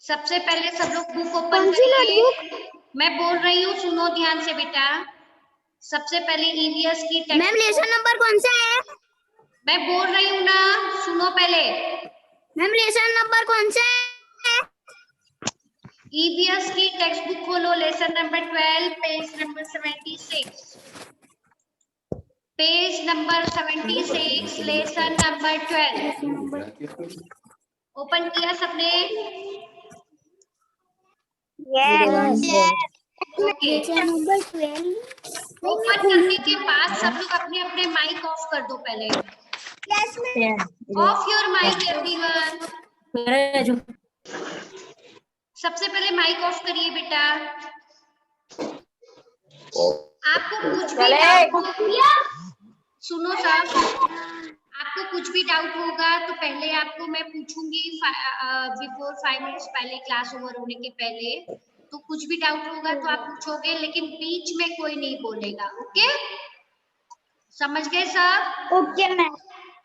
सबसे पहले सब लोग बुक ओपन करिए। मैं बोल रही हूँ, सुनो ध्यान से बेटा। सबसे पहले ईवीएस की मैम लेसन नंबर कौन सा है? मैं बोल रही हूँ ना, सुनो पहले। मैम लेसन नंबर कौन सा है? ईवीएस की टेक्स्ट बुक खोलो, lesson number 12, page number 76। Page number 76, lesson number 12। Open किया सबने? ओके। ओपन करने के बाद सब लोग अपने अपने माइक ऑफ कर दो पहले। Off your mic everyone. सबसे पहले माइक ऑफ करिए बेटा। आपको कुछ भी डाउट, सुनो सब, आपको कुछ भी डाउट होगा तो पहले आपको मैं पूछूंगी बिफोर 5 मिनट्स पहले, क्लास ओवर होने के पहले। तो कुछ भी डाउट होगा तो आप पूछोगे, लेकिन बीच में कोई नहीं बोलेगा। ओके, समझ गए सब? Okay ma'am.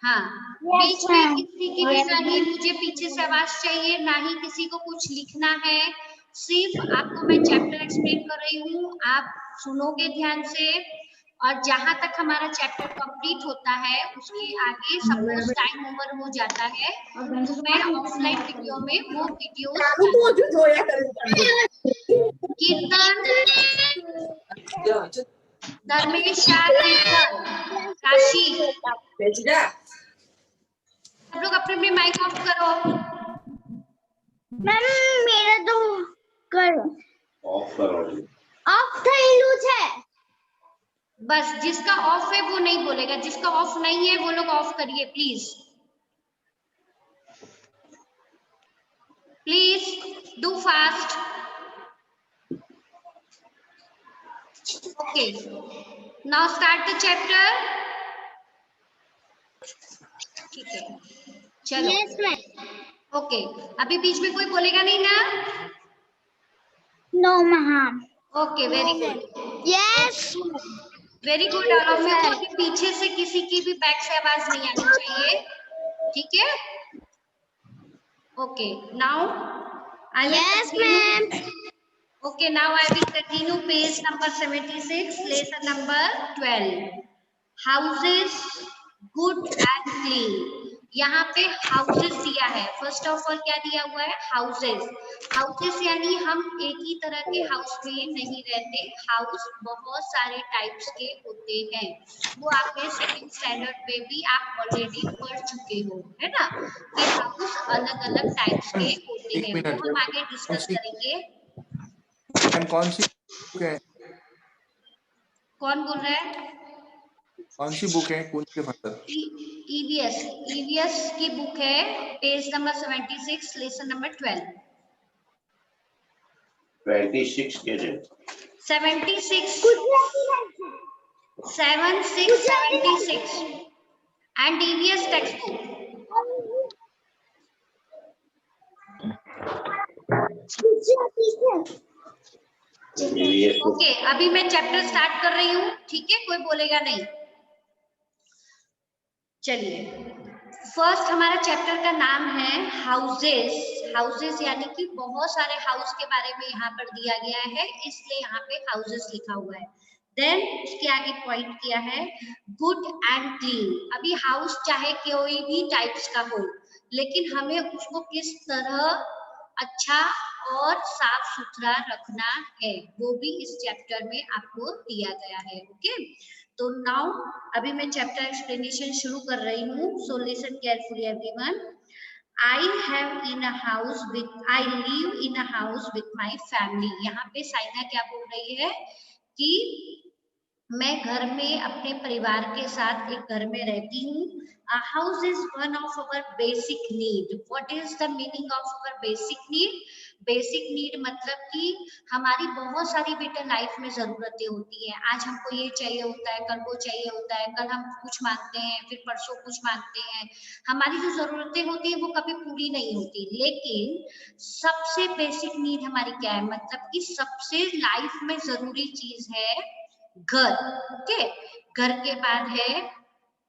हाँ, बीच में किसी की भी नहीं, मुझे पीछे से आवाज चाहिए, ना ही किसी को कुछ लिखना है। सिर्फ आपको मैं चैप्टर एक्सप्लेन कर रही हूँ, आप सुनोगे ध्यान से। और जहां तक हमारा चैप्टर कंप्लीट होता है उसके आगे सपोज टाइम ओवर हो जाता है तो मैं ऑफलाइन वीडियो में वो वीडियोस कीर्तन, धर्मेश, कीर्तन, काशी, सब लोग अपने अपने माइक ऑफ करो। मैम मेरा तो करो ऑफ करो। ऑफ थैलू है। बस जिसका ऑफ है वो नहीं बोलेगा, जिसका ऑफ नहीं है वो लोग ऑफ करिए please. Please do fast. Okay, now start the chapter. ठीक है, चलो। Yes ma'am. ओके, अभी बीच में कोई बोलेगा नहीं ना? No ma'am. Okay, very good. Yes very good all of you. अभी पीछे से किसी की भी बैक से आवाज नहीं आनी चाहिए, ठीक है? Okay, now I will continue. Okay, now I will continue page number 76, lesson number 12. Houses good and clean. यहाँ पे houses दिया है। फर्स्ट ऑफ ऑल क्या दिया हुआ है? हाउसेस। हाउसेस यानी हम एक ही तरह के हाउस में नहीं रहते, हाउस बहुत सारे टाइप्स के होते हैं। वो आपके सेकंड स्टैंडर्ड में भी आप ऑलरेडी पढ़ चुके हो, है ना, कि हाउस अलग अलग टाइप्स के होते हैं। वो हम आगे डिस्कस करेंगे। कौन सी बुक है? कौन बोल रहा है? कौन सी बुक है? कौन से मतलब? ईवीएस की बुक है, पेज नंबर 76, लेसन नंबर 12। 26 के लिए 76 76 and EVS text book. Okay, अभी मैं चैप्टर स्टार्ट कर रही हूँ, ठीक है? कोई बोलेगा नहीं। चलिए, फर्स्ट हमारा चैप्टर का नाम है हाउसेस। हाउसेस यानी कि बहुत सारे हाउस के बारे में यहाँ पर दिया गया है, इसलिए यहाँ पे हाउसेस लिखा हुआ है। देन उसके आगे पॉइंट किया है गुड एंड क्लीन। अभी हाउस चाहे कोई भी टाइप्स का हो, लेकिन हमें उसको किस तरह अच्छा और साफ सुथरा रखना है, वो भी इस चैप्टर में आपको दिया गया है। ओके, तो नाउ अभी मैं चैप्टर एक्सप्लेनेशन शुरू कर रही हूँ। So listen carefully everyone. I have in a house with I live in a house with my family। यहाँ पे साइना क्या बोल रही है कि मैं घर में अपने परिवार के साथ एक घर में रहती हूँ। A house is one of our basic need. What is the meaning of our basic need? Basic need मतलब कि हमारी बहुत सारी बेटा लाइफ में जरूरतें होती हैं। आज हमको ये चाहिए होता है, कल वो चाहिए होता है, कल हम कुछ मांगते हैं, फिर परसों कुछ मांगते हैं। हमारी जो जरूरतें होती है वो कभी पूरी नहीं होती, लेकिन सबसे बेसिक नीड हमारी क्या है? मतलब कि सबसे लाइफ में जरूरी चीज है घर। ओके, घर के बाद है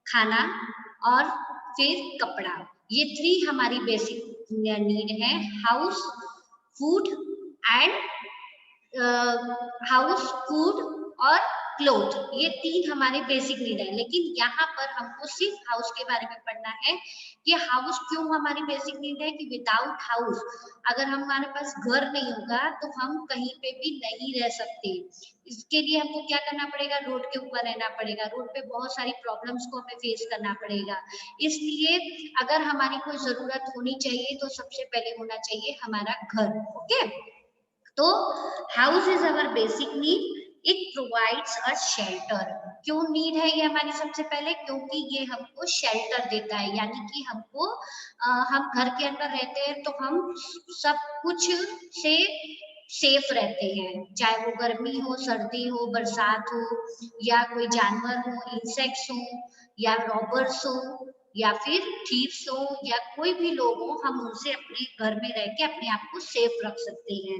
खाना और फिर कपड़ा। ये 3 हमारी बेसिक नीड है। House food and house, food और क्लोथ, ये 3 हमारे बेसिक नीड है। लेकिन यहाँ पर हमको सिर्फ हाउस के बारे में पढ़ना है कि हाउस क्यों हमारी बेसिक नीड है, कि विदाउट हाउस अगर हमारे पास घर नहीं होगा तो हम कहीं पे भी नहीं रह सकते। इसके लिए हमको क्या करना पड़ेगा, रोड के ऊपर रहना पड़ेगा, रोड पे बहुत सारी प्रॉब्लम्स को हमें फेस करना पड़ेगा। इसलिए अगर हमारी कोई जरूरत होनी चाहिए तो सबसे पहले होना चाहिए हमारा घर। ओके, तो house is our basic need, it provides a shelter. क्यों नीड है ये हमारी सबसे पहले, क्योंकि ये हमको शेल्टर देता है, यानी कि हमको हम घर के अंदर रहते हैं तो हम सब कुछ से सेफ रहते हैं, चाहे वो गर्मी हो, सर्दी हो, बरसात हो, या कोई जानवर हो, इंसेक्ट्स हो, या रॉबर्स हो, या फिर थीव्स हो, या कोई भी लोग हो, हम उनसे अपने घर में रह के अपने आप को सेफ रख सकते हैं।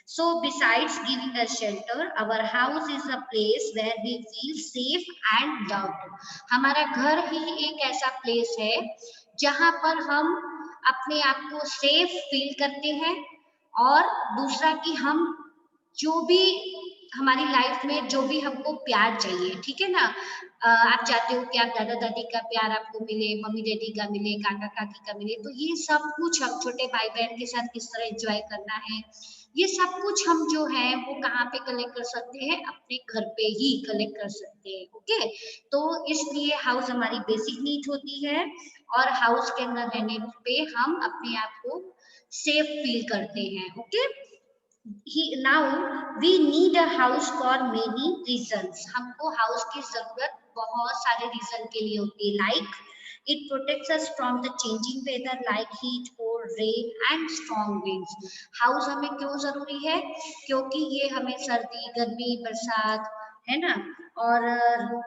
So besides giving us shelter, our house is a place where we feel safe and loved. हमारा घर ही एक ऐसा प्लेस है जहां पर हम अपने आप को सेफ फील करते हैं, और दूसरा कि हम जो भी हमारी लाइफ में जो भी हमको प्यार चाहिए, ठीक है ना, आप चाहते हो कि आप दादा दादी का प्यार आपको मिले, मम्मी डैडी का मिले, काका काकी का मिले, तो ये सब कुछ हम छोटे भाई बहन के साथ किस तरह एंजॉय करना है, ये सब कुछ हम जो है वो कहाँ पे कलेक्ट कर सकते हैं, अपने घर पे ही कलेक्ट कर सकते हैं। ओके, तो इसलिए हाउस हमारी बेसिक नीड होती है, और हाउस के अंदर रहने पे हम अपने आप को सेफ फील करते हैं। Okay, now we need a house for many reasons. हमको हाउस की जरूरत बहुत सारे रीजन के लिए होती है, like it protects us from the changing weather like heat or rain and strong winds. House हमें क्यों जरूरी है, क्योंकि ये हमें सर्दी, गर्मी, बरसात, है ना, और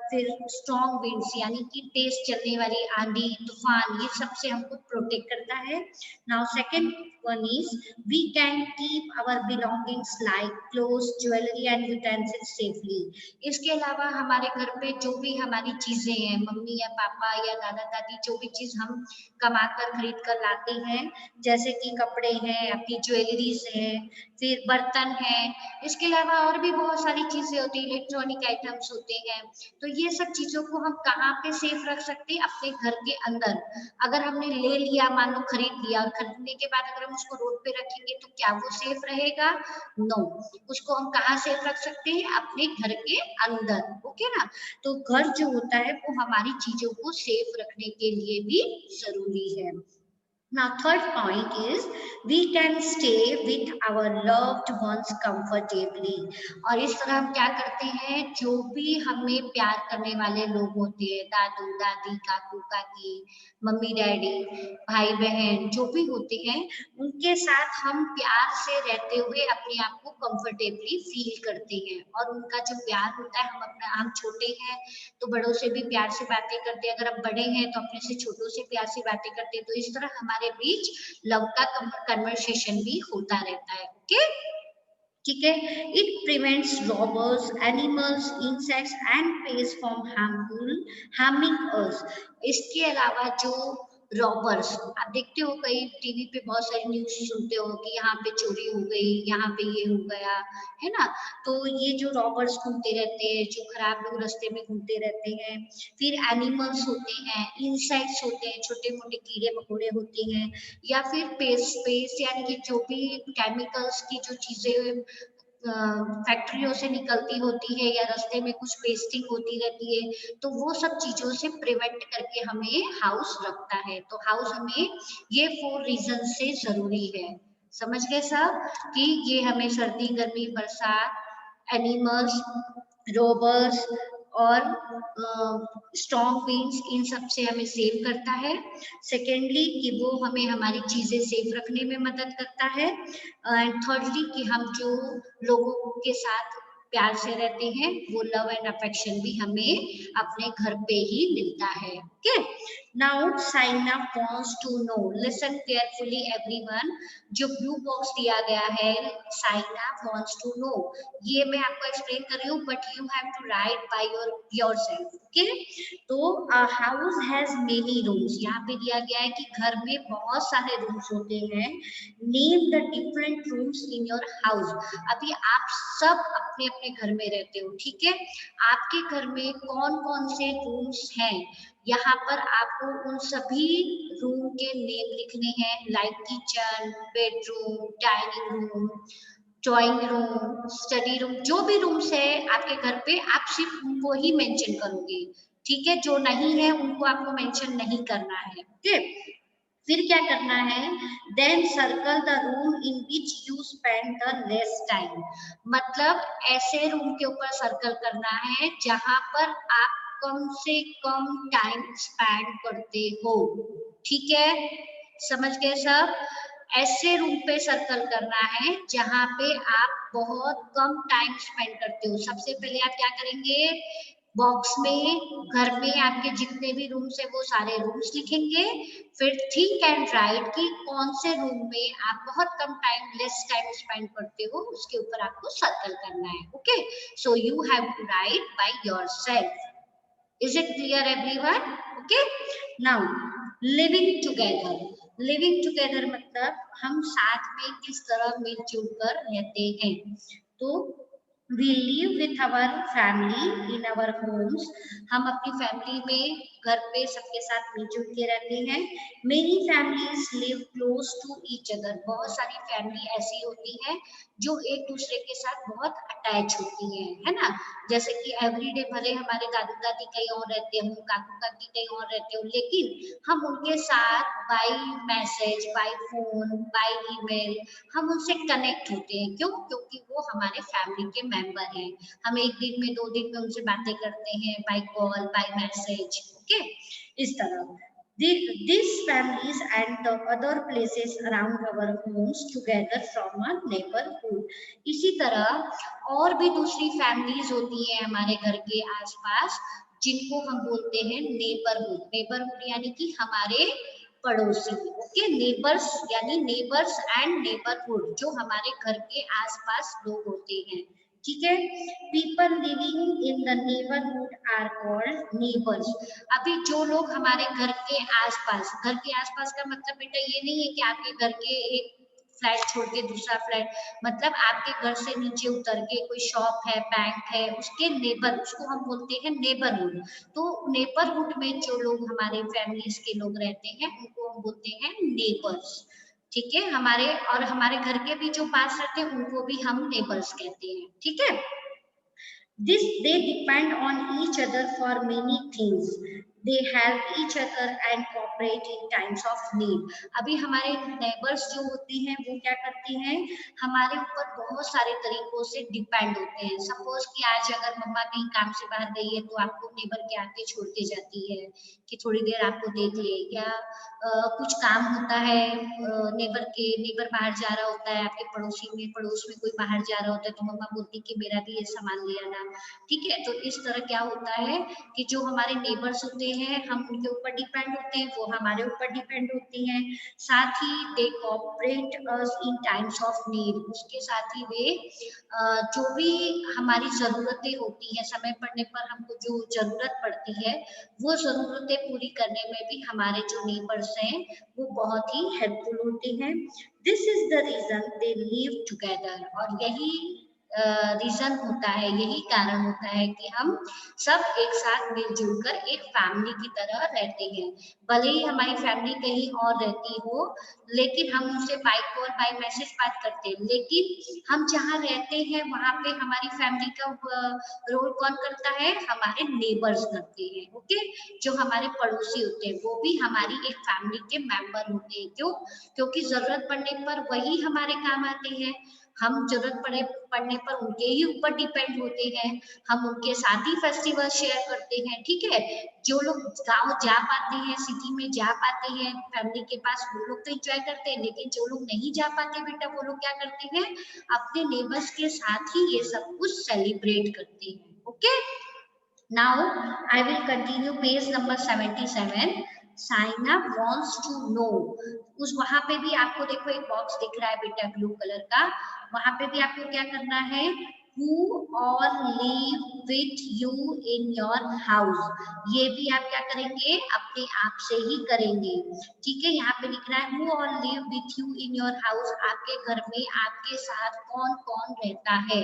फिर स्ट्रॉन्ग विंड्स यानी कि तेज चलने वाली आंधी, तूफान, ये सब से हमको प्रोटेक्ट करता है। Now second one is we can keep our belongings like clothes, jewellery and utensils safely. इसके अलावा हमारे घर पे जो भी हमारी चीजें हैं, मम्मी या पापा या दादा दादी जो भी चीज हम कमा कर खरीद कर लाते हैं, जैसे कि कपड़े हैं, अपनी ज्वेलरीज है, फिर बर्तन है, इसके अलावा और भी बहुत सारी चीजें होती है, इलेक्ट्रॉनिक आइटम्स होते हैं, तो ये सब चीजों को हम कहाँ पे सेफ रख सकते हैं, अपने घर के अंदर। अगर हमने ले लिया, मान लो खरीद लिया, और खरीदने के बाद अगर हम उसको रोड पे रखेंगे तो क्या वो सेफ रहेगा? नो, उसको हम कहाँ सेफ रख सकते हैं? अपने घर के अंदर। ओके ना, तो घर जो होता है वो हमारी चीजों को सेफ रखने के लिए भी जरूरी है। Now third point is we can stay with our loved ones comfortably. और इस तरह हम क्या करते हैं, जो भी हमें प्यार करने वाले लोग होते हैं, दादू दादी, काकू काकी, मम्मी डैडी, भाई बहन, जो भी होते हैं, उनके साथ हम प्यार से रहते हुए अपने आप को कंफर्टेबली फील करते हैं। और उनका जो प्यार होता है, हम छोटे हैं तो बड़ों से भी प्यार से बातें करते हैं, अगर हम बड़े हैं तो अपने से छोटों से प्यार से बातें करते हैं, तो इस तरह हमारे बीच लव का कन्वर्सेशन भी होता रहता है। ओके, ठीक है, it prevents robbers, animals, insects and preys from harming us. इसके अलावा जो रॉबर्स, आप देखते हो कई टीवी पे बहुत सारी न्यूज सुनते हो कि यहाँ पे चोरी हो गई, यहाँ पे ये हो गया, है ना, तो ये जो रॉबर्स घूमते रहते हैं, जो खराब लोग रास्ते में घूमते रहते हैं, फिर एनिमल्स होते हैं, इंसेक्ट्स होते हैं, छोटे मोटे कीड़े मकोड़े होते हैं, या फिर पेस्ट यानी कि जो भी केमिकल्स की जो चीजें फैक्ट्रियों से निकलती होती है, या रास्ते में कुछ पेस्टिंग होती रहती है, तो वो सब चीजों से प्रिवेंट करके हमें हाउस रखता है। तो हाउस हमें ये 4 रीजन से जरूरी है। समझ गए सब कि ये हमें सर्दी, गर्मी, बरसात, एनिमल्स, रोबर्स और स्ट्रॉन्ग विंड्स, इन सब से हमें सेव करता है। सेकेंडली कि वो हमें हमारी चीजें सेफ रखने में मदद करता है, एंड थर्डली कि हम जो लोगों के साथ प्यार से रहते हैं वो लव एंड अफेक्शन भी हमें अपने घर पे ही मिलता है। Okay, now Saina wants to know, listen carefully everyone, जो ब्लू बॉक्स दिया गया है साइना वांट्स टू नो, ये मैं आपको एक्सप्लेन कर रही हूँ but you have to write by yourself. Okay, तो हाउस हैज मेनी रूम्स, यहाँ पे दिया गया है कि घर में बहुत सारे रूम्स होते हैं। Name the different rooms in your house, अभी आप सब अपने अपने घर में रहते हो, ठीक है, आपके घर में कौन कौन से रूम्स हैं, यहाँ पर आपको उन सभी रूम के नेम लिखने हैं, like kitchen, bedroom, dining room, drawing room, study room, जो भी रूम्स है आपके घर पे आप सिर्फ उनको ही मेंशन करोगे, ठीक है, जो नहीं है उनको आपको मेंशन नहीं करना है। ओके, फिर क्या करना है, then circle the room in which you spend the less time, मतलब ऐसे रूम के ऊपर सर्कल करना है जहां पर आप कम से कम टाइम स्पेंड करते हो, ठीक है, समझ गए सब, ऐसे रूम पे सर्कल करना है जहां पे आप बहुत कम टाइम स्पेंड करते हो। सबसे पहले आप क्या करेंगे, बॉक्स में घर में आपके जितने भी रूम्स है वो सारे रूम्स लिखेंगे, फिर थिंक एंड राइट कि कौन से रूम में आप बहुत कम टाइम लेस टाइम स्पेंड करते हो, उसके ऊपर आपको सर्कल करना है। Okay, so you have to write by yourself. Is it clear everyone? Okay, now living together, living together मतलब हम साथ में किस तरह मिलजुल कर रहते हैं, तो we live with our family in our homes, हम अपनी फैमिली में घर पे सबके साथ मिलजुल के रहते हैं। many families live close to each other, बहुत सारी फैमिली ऐसी होती है जो एक दूसरे के साथ बहुत अटैच होती है ना, जैसे कि एवरीडे भले हमारे दादा दादी कहीं और रहते हो, काकू काकी कहीं और रहते हो, लेकिन हम उनके साथ by message, by phone, by email हम उनसे कनेक्ट होते हैं। क्यों? क्योंकि वो हमारे फैमिली के मेंबर हैं, हम एक दिन में 2 दिन में उनसे बातें करते हैं, by call, by message. Okay, इस तरह these families and the other places around our homes together from a neighborhood, इसी तरह और भी दूसरी फैमिलीज होती हैं हमारे घर के आसपास जिनको हम बोलते हैं नेबरहुड। नेबरहुड यानी कि हमारे पड़ोसी। ओके, नेबर्स यानी नेबर्स एंड नेबरहुड, जो हमारे घर के आसपास लोग होते हैं, ठीक है। People living in the neighbourhood are called neighbours. अभी जो लोग हमारे घर के आसपास, घर के आसपास का मतलब बेटा ये नहीं है कि आपके घर के एक फ्लैट छोड़ के दूसरा फ्लैट, मतलब आपके घर से नीचे उतर के कोई शॉप है, बैंक है, उसके नेबर, उसको हम बोलते हैं नेबरहुड। तो नेबरहुड में जो लोग हमारे फैमिलीज के लोग रहते हैं उनको हम बोलते हैं नेबर्स, ठीक है। हमारे और हमारे घर के भी जो पास रहते हैं उनको भी हम नेबर्स कहते हैं, ठीक है। This they depend on each other for many things. They help each other and cooperate in times of need. अभी हमारे नेबर्स जो होते हैं वो क्या करते हैं, हमारे ऊपर बहुत सारे तरीकों से डिपेंड होते हैं। सपोज कि आज अगर मम्मा कहीं काम से बाहर गई है तो आपको नेबर के आके छोड़ के जाती है कि थोड़ी देर आपको देख ले, या कुछ काम होता है, नेबर बाहर जा रहा होता है, आपके पड़ोसी में पड़ोस में कोई बाहर जा रहा होता है तो मम्मा बोलती कि मेरा भी ये सामान ले आना, ठीक है। तो इस तरह क्या होता है कि जो हमारे नेबर्स होते हैं हम उनके ऊपर डिपेंड होते हैं, वो हमारे ऊपर डिपेंड होती हैं। साथ ही they cooperate us in times of need, उसके साथ ही वे जो भी हमारी जरूरतें होती हैं, समय पड़ने पर हमको जो जरूरत पड़ती है वो जरूरतें पूरी करने में भी हमारे जो नेबर्स हैं वो बहुत ही हेल्पफुल होते हैं। This is the reason they live together, और यही रीजन होता है, यही कारण होता है कि हम सब एक साथ मिलजुल कर एक फैमिली की तरह रहते हैं। भले ही हमारी फैमिली कहीं और रहती हो, लेकिन हम उनसे बाय कॉल बाय मैसेज बात करते हैं, लेकिन हम जहाँ रहते हैं वहां पे हमारी फैमिली का रोल कौन करता है, हमारे नेबर्स करते हैं। ओके, जो हमारे पड़ोसी होते हैं वो भी हमारी एक फैमिली के मेंबर होते हैं। क्यों? क्योंकि जरूरत पड़ने पर वही हमारे काम आते हैं, हम जरूरत पड़ने पर उनके ही ऊपर डिपेंड होते हैं, हम उनके साथ ही फेस्टिवल शेयर करते हैं, ठीक है। जो लोग गांव जा पाते हैं, सिटी में जा पाते हैं फैमिली के पास, वो लोग तो एंजॉय करते हैं, लेकिन जो लोग नहीं जा पाते बेटा वो लोग क्या करते हैं, अपने नेबर्स के साथ ही ये सब कुछ सेलिब्रेट करते हैं। Okay, Now I will continue page number 77. Saina wants to know, उस वहां पे भी आपको देखो एक बॉक्स दिख रहा है बेटा ब्लू कलर का, वहां पे भी आपको क्या करना है, who all live with you in your house, ये भी आप क्या करेंगे अपने आप से ही करेंगे, ठीक है। यहाँ पे लिख रहा है who all live with you in your house, आपके घर में आपके साथ कौन कौन रहता है,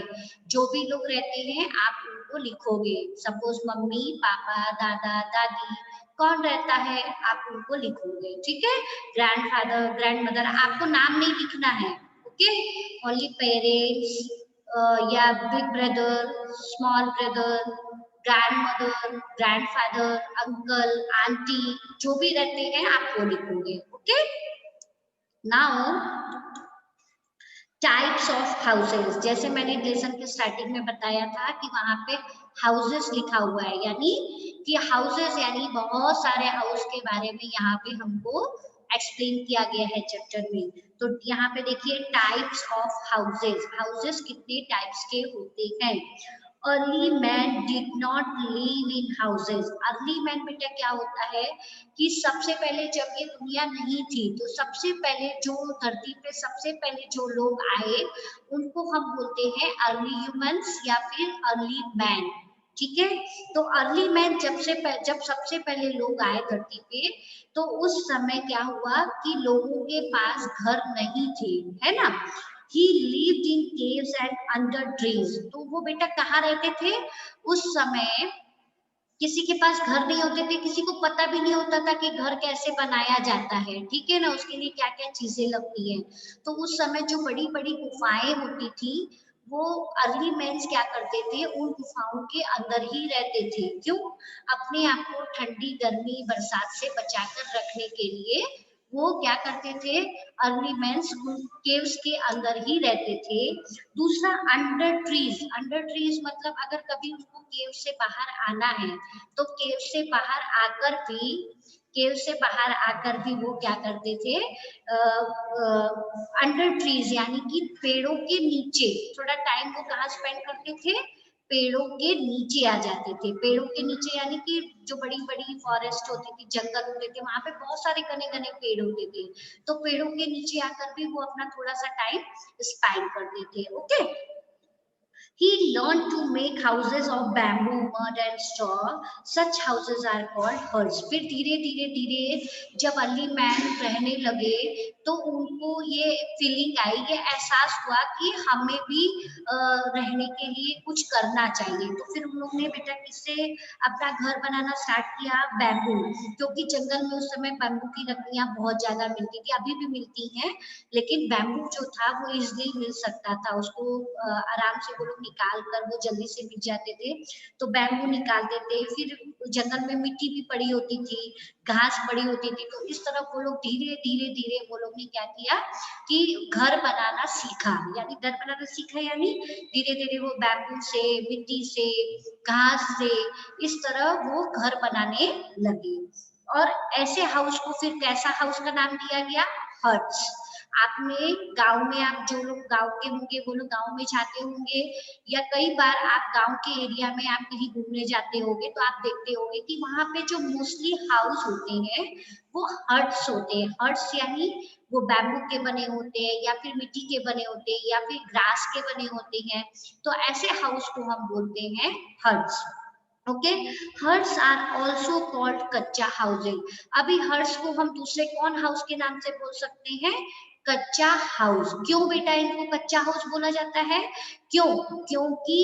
जो भी लोग रहते हैं आप उनको लिखोगे, सपोज मम्मी पापा दादा दादी कौन रहता है आप उनको लिखोगे, ठीक है। ग्रैंडफादर ग्रैंडमदर आपको नाम नहीं लिखना है, ओके, ओनली पेरेंट्स या big brother small brother grandmother grandfather uncle aunty जो भी रहते हैं आप वो लिखोगे, okay. Now types of houses, जैसे मैंने लेसन के स्टार्टिंग में बताया था कि वहां पे हाउसेस लिखा हुआ है, यानी कि हाउसेस यानी बहुत सारे हाउस के बारे में यहाँ पे हमको एक्सप्लेन किया गया है चैप्टर में। तो यहाँ पे देखिए टाइप्स ऑफ हाउसेस, हाउसेस कितने टाइप्स के होते हैं। Early man did not live in houses, early man बेटा क्या होता है कि सबसे पहले जब ये दुनिया नहीं थी तो सबसे पहले जो धरती पे सबसे पहले जो लोग आए उनको हम बोलते हैं अर्ली ह्यूमंस या फिर अर्ली मैन, ठीक है। तो अर्ली मैन जब सबसे पहले लोग आए धरती पे तो उस समय क्या हुआ कि लोगों के पास घर नहीं थे, है ना। He lived in caves and under trees, तो वो बेटा कहाँ रहते थे उस समय, किसी के पास घर नहीं होते थे, किसी को पता भी नहीं होता था कि घर कैसे बनाया जाता है, ठीक है ना, उसके लिए क्या क्या चीजें लगती हैं। तो उस समय जो बड़ी बड़ी गुफाएं होती थी वो अर्ली मैन्स क्या करते थे उन गुफाओं के अंदर ही रहते थे, क्यों, अपने आप को ठंडी गर्मी बरसात से बचाकर रखने के लिए वो क्या करते थे, अर्ली मैन्स केव्स के अंदर ही रहते थे। दूसरा अंडर ट्रीज मतलब अगर कभी उनको केव से बाहर आना है तो केव से बाहर आकर भी वो क्या करते थे, अंडर ट्रीज यानी कि पेड़ों के नीचे थोड़ा टाइम वो कहाँ स्पेंड करते थे, पेड़ों के नीचे आ जाते थे। पेड़ों के नीचे यानी कि जो बड़ी बड़ी फॉरेस्ट होती थी जंगल होते थे वहां पे बहुत सारे घने घने पेड़ होते थे, तो पेड़ों के नीचे आकर भी वो अपना थोड़ा सा टाइम स्पेंड करते थे, okay. He learned to make houses of bamboo, mud and straw. Such houses are called huts. फिर धीरे धीरे धीरे जब अर्ली मैन रहने लगे तो उनको ये फीलिंग आई, ये एहसास हुआ कि हमें भी रहने के लिए कुछ करना चाहिए। तो फिर उन लोगों ने बेटा किससे अपना घर बनाना स्टार्ट किया, बैम्बू, क्योंकि जंगल में उस समय बैम्बू की लकड़ियां बहुत ज्यादा मिलती थी, अभी भी मिलती हैं, लेकिन बैम्बू जो था वो इजिली मिल सकता था, उसको आराम से वो लोग निकाल कर वो जल्दी से मिल जाते थे, तो बैम्बू निकालते थे। फिर जंगल में मिट्टी भी पड़ी होती थी, घास पड़ी होती थी, तो इस तरह वो लोग धीरे धीरे धीरे वो लोग ने क्या किया कि घर बनाना सीखा, यानी घर बनाना सीखा यानी धीरे धीरे वो बैम्बू से मिट्टी से घास से इस तरह वो घर बनाने लगे। और ऐसे हाउस को फिर कैसा हाउस का नाम दिया गया, हट्स। आपने गांव में, आप जो लोग गांव के होंगे वो लोग गांव में जाते होंगे या कई बार आप गांव के एरिया में आप कहीं घूमने जाते होंगे तो आप देखते होंगे कि वहां पे जो मोस्टली हाउस होते हैं वो हट्स होते हैं। हट्स यानी वो बैम्बू के बने होते हैं या फिर मिट्टी के बने होते हैं या फिर ग्रास के बने होते हैं, तो ऐसे हाउस को हम बोलते हैं huts, okay. Huts are also called kutcha housing. अभी हर्ट्स को हम दूसरे कौन हाउस के नाम से बोल सकते हैं, कच्चा हाउस। क्यों बेटा इनको कच्चा हाउस बोला जाता है, क्यों, क्योंकि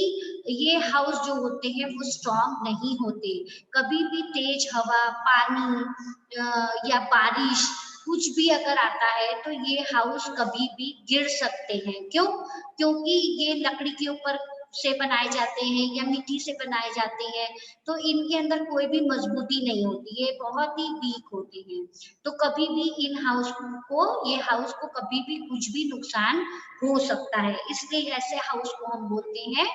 ये हाउस जो होते हैं वो स्ट्रॉन्ग नहीं होते, कभी भी तेज हवा पानी या बारिश कुछ भी अगर आता है तो ये हाउस कभी भी गिर सकते हैं, क्यों, क्योंकि ये लकड़ी के ऊपर से बनाए जाते हैं या मिट्टी से बनाए जाते हैं, तो इनके अंदर कोई भी मजबूती नहीं होती है, बहुत ही वीक होते हैं, तो कभी भी इन हाउस को ये हाउस को कभी भी कुछ भी नुकसान हो सकता है, इसलिए ऐसे हाउस को हम बोलते हैं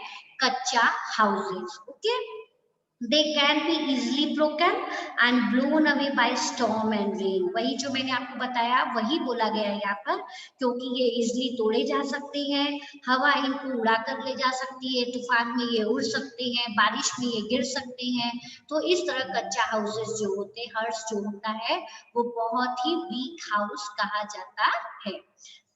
कच्चा houses, okay. They can be easily broken and blown away by storm and rain. वही जो मैंने आपको बताया वही बोला गया है यहाँ पर, क्योंकि ये इजिली तोड़े जा सकते हैं, हवा इनको उड़ा कर ले जा सकती है, तूफान में ये उड़ सकते हैं, बारिश में ये गिर सकते हैं। तो इस तरह कच्चा हाउसेस जो होते हैं, हर्ष जो होता है वो बहुत ही वीक हाउस कहा जाता है।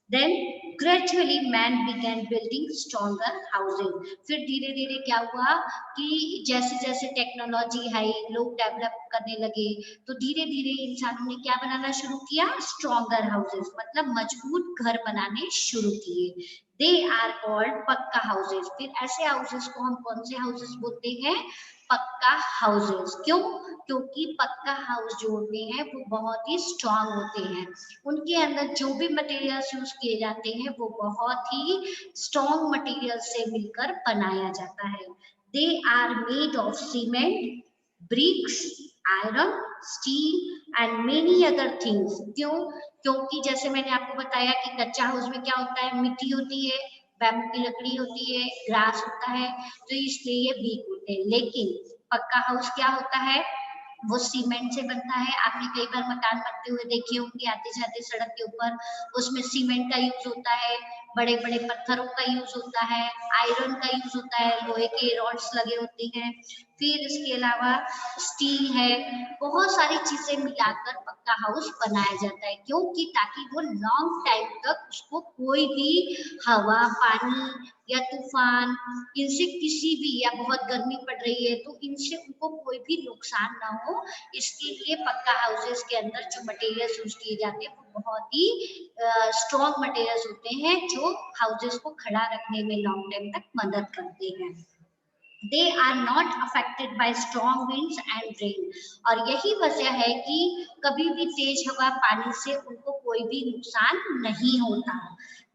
Then gradually man began building stronger houses. फिर धीरे धीरे क्या हुआ कि जैसे जैसे टेक्नोलॉजी है, लोग डेवलप करने लगे, तो धीरे धीरे इंसानों ने क्या बनाना शुरू किया, स्ट्रॉन्गर हाउसेस, मतलब मजबूत घर बनाने शुरू किए। दे आर कॉल्ड पक्का हाउसेस। फिर ऐसे हाउसेस को हम कौन से हाउसेस बोलते हैं, पक्का हाउसेस। क्यों, क्योंकि पक्का हाउस जो होते हैं वो बहुत ही स्ट्रांग होते हैं, उनके अंदर जो भी मटेरियल्स यूज किए जाते हैं वो बहुत ही स्ट्रॉन्ग मटेरियल से मिलकर बनाया जाता है। They are made of cement, bricks, iron, steel and many other things. क्यों, क्योंकि जैसे मैंने आपको बताया कि कच्चा हाउस में क्या होता है, मिट्टी होती है, बैम्बू की लकड़ी होती है, ग्रास होता है, तो इसलिए ये वीक होते हैं। लेकिन पक्का हाउस क्या होता है, वो सीमेंट से बनता है। आपने कई बार मकान बनते हुए देखे होंगे आते जाते सड़क के ऊपर, उसमें सीमेंट का यूज होता है, बड़े बड़े पत्थरों का यूज होता है, आयरन का यूज होता है, लोहे के रॉड्स लगे होते हैं, फिर इसके अलावा स्टील है, बहुत सारी चीजें मिलाकर पक्का हाउस बनाया जाता है। क्योंकि ताकि वो लॉन्ग टाइम तक उसको कोई भी हवा, पानी या तूफान, इनसे किसी भी, या बहुत गर्मी पड़ रही है तो इनसे उनको कोई भी नुकसान ना हो, इसके लिए पक्का हाउसेस के अंदर जो मटेरियल्स यूज किए जाते हैं वो बहुत ही स्ट्रॉन्ग मटेरियल्स होते हैं, जो हाउसेस को खड़ा रखने में लॉन्ग टाइम तक मदद करते हैं। They are not affected by strong winds and rain। और यही वजह है कि कभी भी तेज हवा, पानी से उनको कोई भी नुकसान नहीं होता।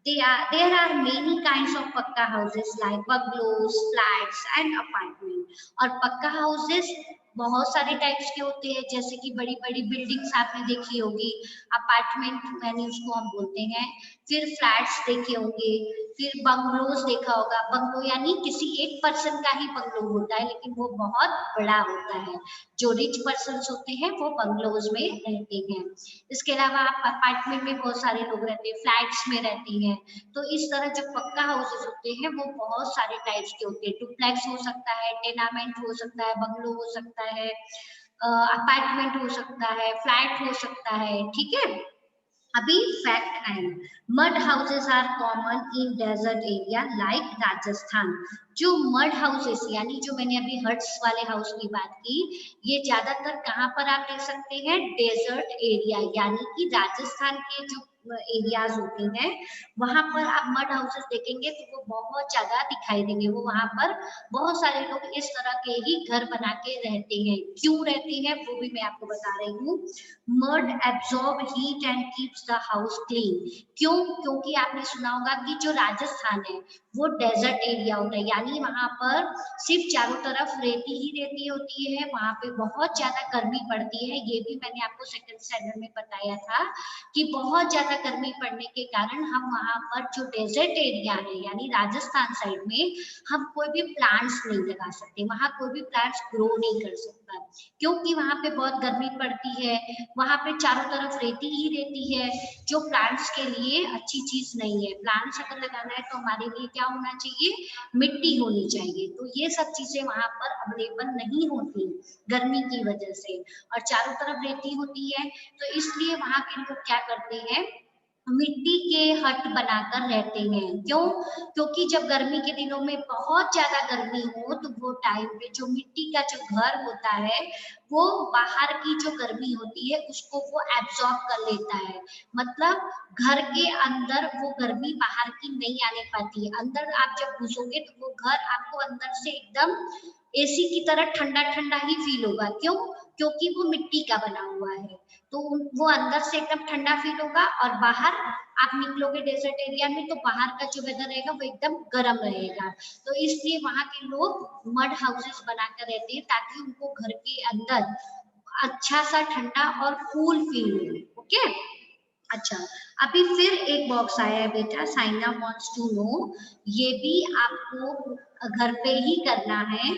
There are many kinds of पक्का houses like bungalows, flats and apartment। और पक्का houses बहुत सारे टाइप्स के होते हैं, जैसे कि बड़ी बड़ी बिल्डिंग्स आपने देखी होगी, अपार्टमेंट मैंने उसको हम बोलते हैं, फिर फ्लैट्स देखे होंगे, फिर बंगलोज देखा होगा। बंगलो यानी किसी एक पर्सन का ही बंगलो होता है, लेकिन वो बहुत बड़ा होता है। जो रिच पर्सन होते हैं वो बंगलोज में रहते हैं। इसके अलावा अपार्टमेंट में बहुत सारे लोग रहते हैं, फ्लैट्स में रहते हैं। तो इस तरह जो पक्का हाउसेस होते हैं वो बहुत सारे टाइप्स के होते हैं। डुप्लेक्स हो सकता है, टेनामेंट हो सकता है, बंगलो हो सकता है, अपार्टमेंट हो सकता है, फ्लैट हो सकता है। ठीक है, अभी फैक्ट आए, mud houses are common in desert area like Rajasthan. जो मड हाउसेस यानी जो मैंने अभी हट्स वाले हाउस की बात की, ये ज्यादातर कहाँ पर आप देख सकते हैं, डेजर्ट एरिया, यानी कि राजस्थान के जो एरियाज होते हैं वहां पर आप मड हाउसेस देखेंगे तो वो बहुत ज्यादा दिखाई देंगे। वो वहां पर बहुत सारे लोग इस तरह के ही घर बना के रहते हैं। क्यों रहते हैं वो भी मैं आपको बता रही हूँ। Mud absorb heat and keeps the house clean. क्यों, क्योंकि आपने सुना होगा कि जो राजस्थान है वो डेजर्ट एरिया होता है, यानी वहां पर सिर्फ चारों तरफ रेती ही रेती होती है, वहां पे बहुत ज्यादा गर्मी पड़ती है। ये भी मैंने आपको सेकंड स्टैंडर्ड में बताया था कि बहुत ज्यादा गर्मी पड़ने के कारण हम वहां पर जो डेजर्ट एरिया है यानी राजस्थान साइड में हम कोई भी प्लांट्स नहीं लगा सकते, वहां कोई भी प्लांट्स ग्रो नहीं कर सकता, क्योंकि वहां पे बहुत गर्मी पड़ती है, वहां पे चारों तरफ रेती ही रेती है, जो प्लांट्स के लिए अच्छी चीज नहीं है। प्लांट्स अगर लगाना है तो हमारे लिए क्या होना चाहिए, मिट्टी होनी चाहिए। तो ये सब चीजें वहां पर अवेलेबल नहीं होती गर्मी की वजह से, और चारों तरफ रेती होती है, तो इसलिए वहां के लोग क्या करते हैं, मिट्टी के हट बनाकर रहते हैं। क्यों, क्योंकि जब गर्मी के दिनों में बहुत ज्यादा गर्मी हो तो वो टाइम पे जो मिट्टी का जो घर होता है वो बाहर की जो गर्मी होती है उसको वो एब्जॉर्ब कर लेता है। मतलब घर के अंदर वो गर्मी बाहर की नहीं आने पाती है। अंदर आप जब घुसोगे तो वो घर आपको अंदर से एकदम एसी की तरह ठंडा ठंडा ही फील होगा। क्यों, क्योंकि वो मिट्टी का बना हुआ है, तो वो अंदर से एकदम ठंडा फील होगा, और बाहर आप निकलोगे डेजर्ट एरिया में तो बाहर का जो वेदर रहेगा वो एकदम गर्म रहेगा। तो इसलिए वहां के लोग मड हाउसेस बनाकर रहते हैं ताकि उनको घर के अंदर अच्छा सा ठंडा और कूल फील हो। ओके, अच्छा, अभी फिर एक बॉक्स आया है बेटा, साइना वांट्स टू नो। ये भी आपको घर पे ही करना है।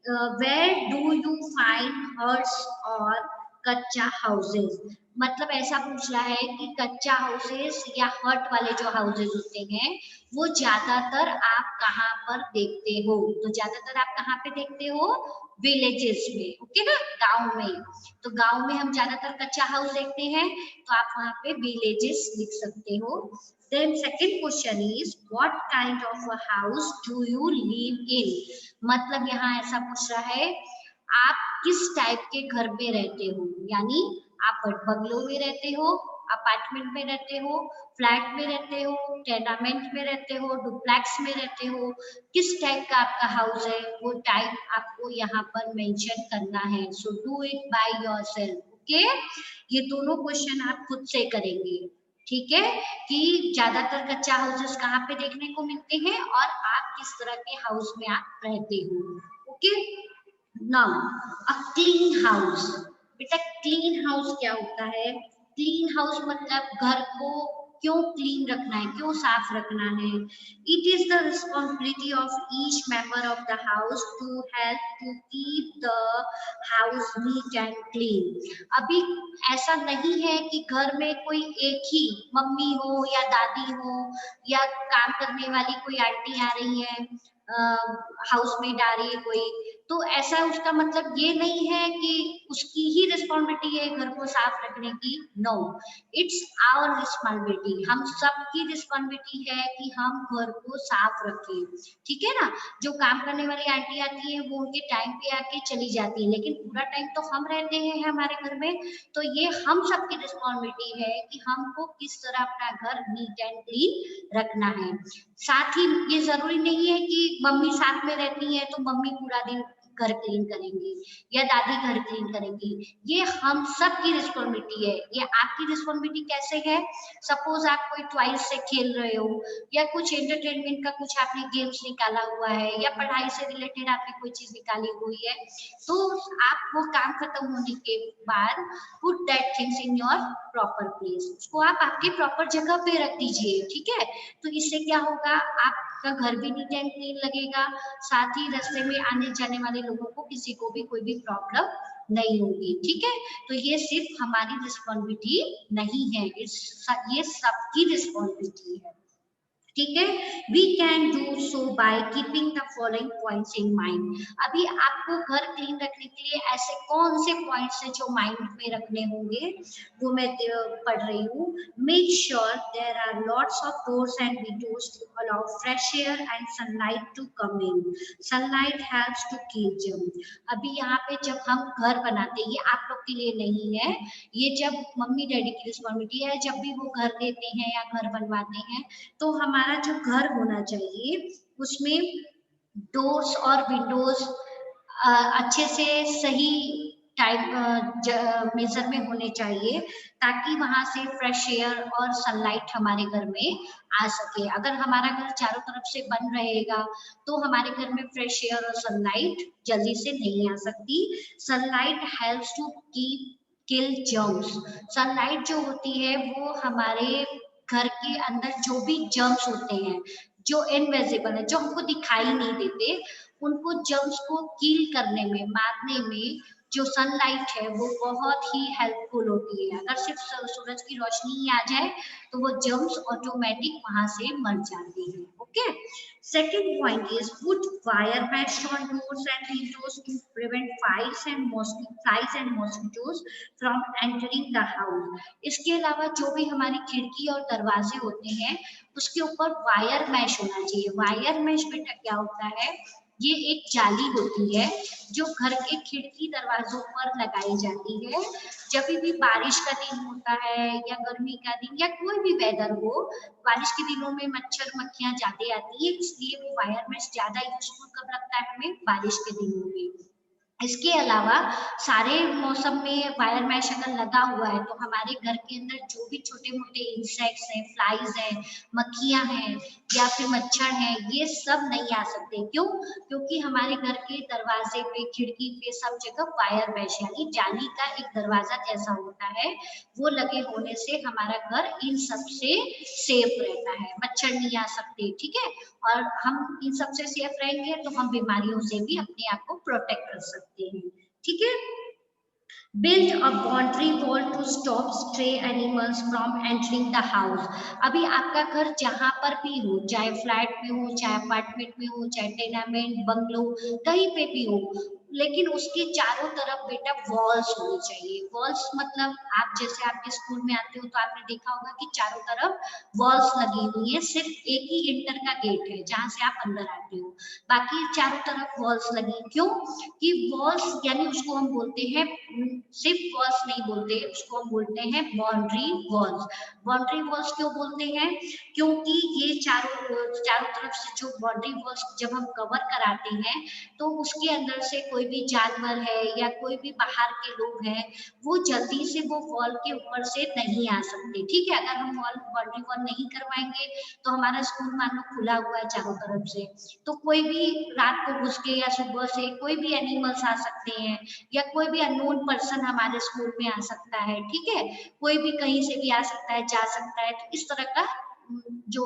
Where do you find huts और कच्चा हाउसेस, मतलब ऐसा पूछ रहा है कि कच्चा हाउसेस या हट वाले जो हाउसेस होते हैं वो ज्यादातर आप कहाँ पर देखते हो, तो ज्यादातर आप कहाँ पे देखते हो, विलेजेस में, ओके ना, गांव में। तो गांव में हम ज्यादातर कच्चा हाउस देखते हैं, तो आप वहाँ पे विलेजेस लिख सकते हो। Then second question is what kind of a house do you live in, मतलब यहाँ ऐसा पूछ रहा है आप किस टाइप के घर में रहते हो, यानी आप बंगलो में रहते हो, अपार्टमेंट में रहते हो, फ्लैट में रहते हो, टेनामेंट में रहते हो, डुप्लेक्स में रहते हो, किस टाइप का आपका हाउस है वो टाइप आपको यहाँ पर मेंशन करना है। So do it by yourself, okay. ये दोनों क्वेश्चन आप खुद से करेंगे, ठीक है, कि ज्यादातर कच्चा हाउसेस कहाँ पे देखने को मिलते हैं और आप किस तरह के हाउस में आप रहते हो, okay. Now a clean house, बेटा क्लीन हाउस क्या होता है, क्लीन हाउस मतलब घर को क्यों क्लीन रखना है, क्यों साफ रखना है। It is the responsibility of each member of the house to help to keep the house neat and clean. अभी ऐसा नहीं है कि घर में कोई एक ही मम्मी हो या दादी हो या काम करने वाली कोई आंटी आ रही है, हाउस मेड आ रही है कोई, तो ऐसा उसका मतलब ये नहीं है कि उसकी ही रिस्पॉन्सिबिलिटी है घर को साफ रखने की। नो, इट्स आवर रिस्पॉन्सिबिलिटी, हम सबकी रिस्पॉन्सिबिलिटी है कि हम घर को साफ रखें, ठीक है ना। जो काम करने वाली आंटी आती है वो उनके टाइम पे आके चली जाती है, लेकिन पूरा टाइम तो हम रहते हैं हमारे घर में, तो ये हम सबकी रिस्पॉन्सिबिलिटी है कि हमको किस तरह अपना घर नीट एंड क्लीन रखना है। साथ ही ये जरूरी नहीं है कि मम्मी साथ में रहती है तो मम्मी पूरा दिन घर क्लीन करेंगी या दादी घर क्लीन करेंगी, ये हम सब की रिस्पॉन्सिबिलिटी है। ये आपकी रिस्पॉन्सिबिलिटी कैसे है, सपोज आप कोई टॉयज से खेल रहे हो या कुछ एंटरटेनमेंट का कुछ आपने गेम्स निकाला हुआ है या पढ़ाई से रिलेटेड आपने कोई चीज निकाली हुई है, तो आप वो काम खत्म होने के बाद put that things in your proper place, उसको आप आपकी प्रॉपर जगह पे रख दीजिए, ठीक है। तो इससे क्या होगा, आपका घर भी नीट एंड क्लीन लगेगा, साथ ही रास्ते में आने जाने वाले लोगों को किसी को भी कोई भी प्रॉब्लम नहीं होगी, ठीक है। तो ये सिर्फ हमारी रिस्पॉन्सिबिलिटी नहीं है, ये सबकी रिस्पॉन्सिबिलिटी है, ठीक है। We can do so by keeping the following points in mind. अभी आपको घर क्लीन रखने के लिए ऐसे कौन से पॉइंट्स हैं जो माइंड में रखने होंगे, वो मैं पढ़ रही हूँ। Make sure there are lots of doors and windows to allow fresh air and sunlight to come in, sunlight helps to kill germs. अभी यहाँ पे जब हम घर बनाते हैं, ये आप लोग के लिए नहीं है, ये जब मम्मी डैडी की रिस्पॉन्सिबिलिटी है, जब भी वो घर देते हैं या घर बनवाते हैं, तो हमारा जो घर होना चाहिए उसमें डोर्स और विंडोज अच्छे से सही टाइम मेजर में होने चाहिए, ताकि वहां से फ्रेश एयर और सनलाइट हमारे घर में आ सके। अगर हमारा घर चारों तरफ से बंद रहेगा तो हमारे घर में फ्रेश एयर और सनलाइट जल्दी से नहीं आ सकती। Sunlight helps to keep kill germs, sunlight जो होती है वो हमारे घर के अंदर जो भी जर्म्स होते हैं जो इनविजिबल है, जो हमको दिखाई नहीं देते, उनको जर्म्स को किल करने में, मारने में जो सनलाइट है वो बहुत ही हेल्पफुल होती है। अगर सिर्फ सूरज की रोशनी ही आ जाए तो वो जर्म्स ऑटोमेटिक वहां से मर जाते हैं, okay. Second point is put wire mesh on doors and windows to prevent flies and mosquitoes from entering the house. इसके अलावा जो भी हमारी खिड़की और दरवाजे होते हैं उसके ऊपर वायर मैश होना चाहिए। वायर मैश बेटा क्या होता है, ये एक जाली होती है जो घर के खिड़की दरवाजों पर लगाई जाती है। जब भी बारिश का दिन होता है या गर्मी का दिन या कोई भी वेदर हो, बारिश के दिनों में मच्छर मक्खियां ज्यादा आती है, इसलिए वो वायर मैश ज्यादा यूजफुल कब लगता है हमें, बारिश के दिनों में। इसके अलावा सारे मौसम में वायर मैश अगर लगा हुआ है तो हमारे घर के अंदर जो भी छोटे मोटे इंसेक्ट्स हैं, फ्लाइज हैं, मक्खियां हैं या फिर मच्छर हैं, ये सब नहीं आ सकते। क्यों? क्योंकि हमारे घर के दरवाजे पे, खिड़की पे, सब जगह वायर मैश यानी जाली का एक दरवाजा जैसा होता है, वो लगे होने से हमारा घर इन सब से सेफ रहता है, मच्छर नहीं आ सकते। ठीक है, और हम इन सब से सेफ रहेंगे तो हम बीमारियों से भी अपने आप को प्रोटेक्ट कर सकते हैं। ठीक है, build a boundary wall to stop stray animals from entering the house। अभी आपका घर जहां पर भी हो, चाहे फ्लैट में हो, चाहे अपार्टमेंट में हो, चाहे टेनामेंट बंगलो, कहीं पे भी हो, लेकिन उसके चारों तरफ बेटा वॉल्स होनी चाहिए। वॉल्स मतलब आप जैसे आपके स्कूल में आते हो तो आपने देखा होगा कि चारों तरफ वॉल्स लगी हुई है, सिर्फ एक ही इंटर का गेट है जहां से आप अंदर आते हो, बाकी चारों तरफ वॉल्स लगी। क्यों? कि वॉल्स यानी उसको हम बोलते हैं, सिर्फ वॉल्स नहीं बोलते, उसको हम बोलते हैं बाउंड्री वॉल्स। बाउंड्री वॉल्स क्यों बोलते हैं? क्योंकि ये चारों तरफ से जो बाउंड्री वॉल्स जब हम कवर कराते हैं तो उसके अंदर से कोई भी जानवर है या कोई भी बाहर के लोग हैं, वो जल्दी से वो वॉल के ऊपर से नहीं आ सकते। ठीक है, अगर हम बाउंड्री वॉल नहीं करवाएंगे तो हमारा स्कूल मान लो खुला हुआ है चारों तरफ से, तो कोई भी रात को घुस के या सुबह से कोई भी एनिमल्स आ सकते हैं या कोई भी अननोन पर्सन हमारे स्कूल में आ सकता है। ठीक है, कोई भी कहीं से भी आ सकता है, जा सकता है, तो इस तरह का जो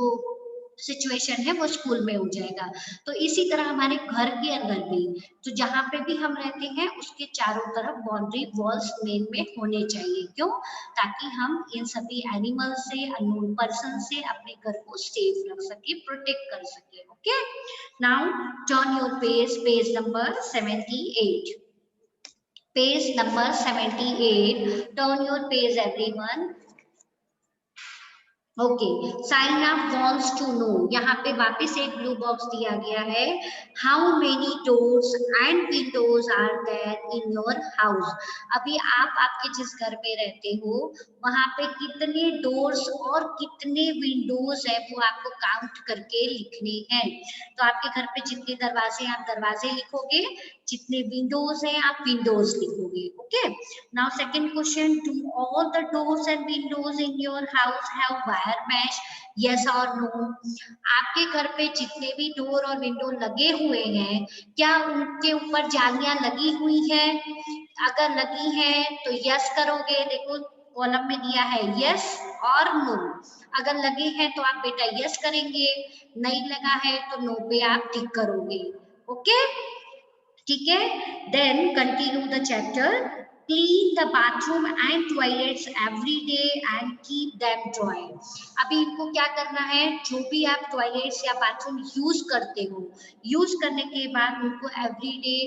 सिचुएशन है वो स्कूल में हो जाएगा। तो इसी तरह हमारे घर के अंदर भी, तो जहां पे भी हम रहते हैं उसके चारों तरफ बाउंड्री वॉल्स मेन में होने चाहिए। क्यों? ताकि हम इन सभी एनिमल से, अननोन पर्सन से अपने घर को सेफ रख सके, प्रोटेक्ट कर सके। Okay, now turn your page number 78। Page number 78, turn your page everyone. Okay, sign up wants to know, यहाँ पे वापस एक ब्लू बॉक्स दिया गया है। How many doors and windows are there in your house. अभी आप आपके जिस घर पे रहते हो वहां पे कितने डोर्स और कितने विंडोज है वो आपको काउंट करके लिखने हैं। तो आपके घर पे जितने दरवाजे हैं आप दरवाजे लिखोगे, जितने विंडोज हैं आप विंडोज लिखोगे। Okay, now second question, do all the doors and Windows in your house have wire mesh, yes और नो। आपके घर पे जितने भी डोर और विंडो लगे हुए हैं क्या उनके ऊपर जालियां लगी हुई है? अगर लगी है तो यस करोगे, देखो कॉलम में दिया है यस और नो। अगर लगे हैं तो आप बेटा यस करेंगे, नहीं लगा है तो नो पे आप टिक करोगे। ओके, ठीक है, then continue the chapter. Clean the bathroom and toilets every day and keep them dry. अभी इनको क्या करना है, जो भी आप टॉयलेट्स या बाथरूम यूज करते हो, यूज करने के बाद उनको एवरी डे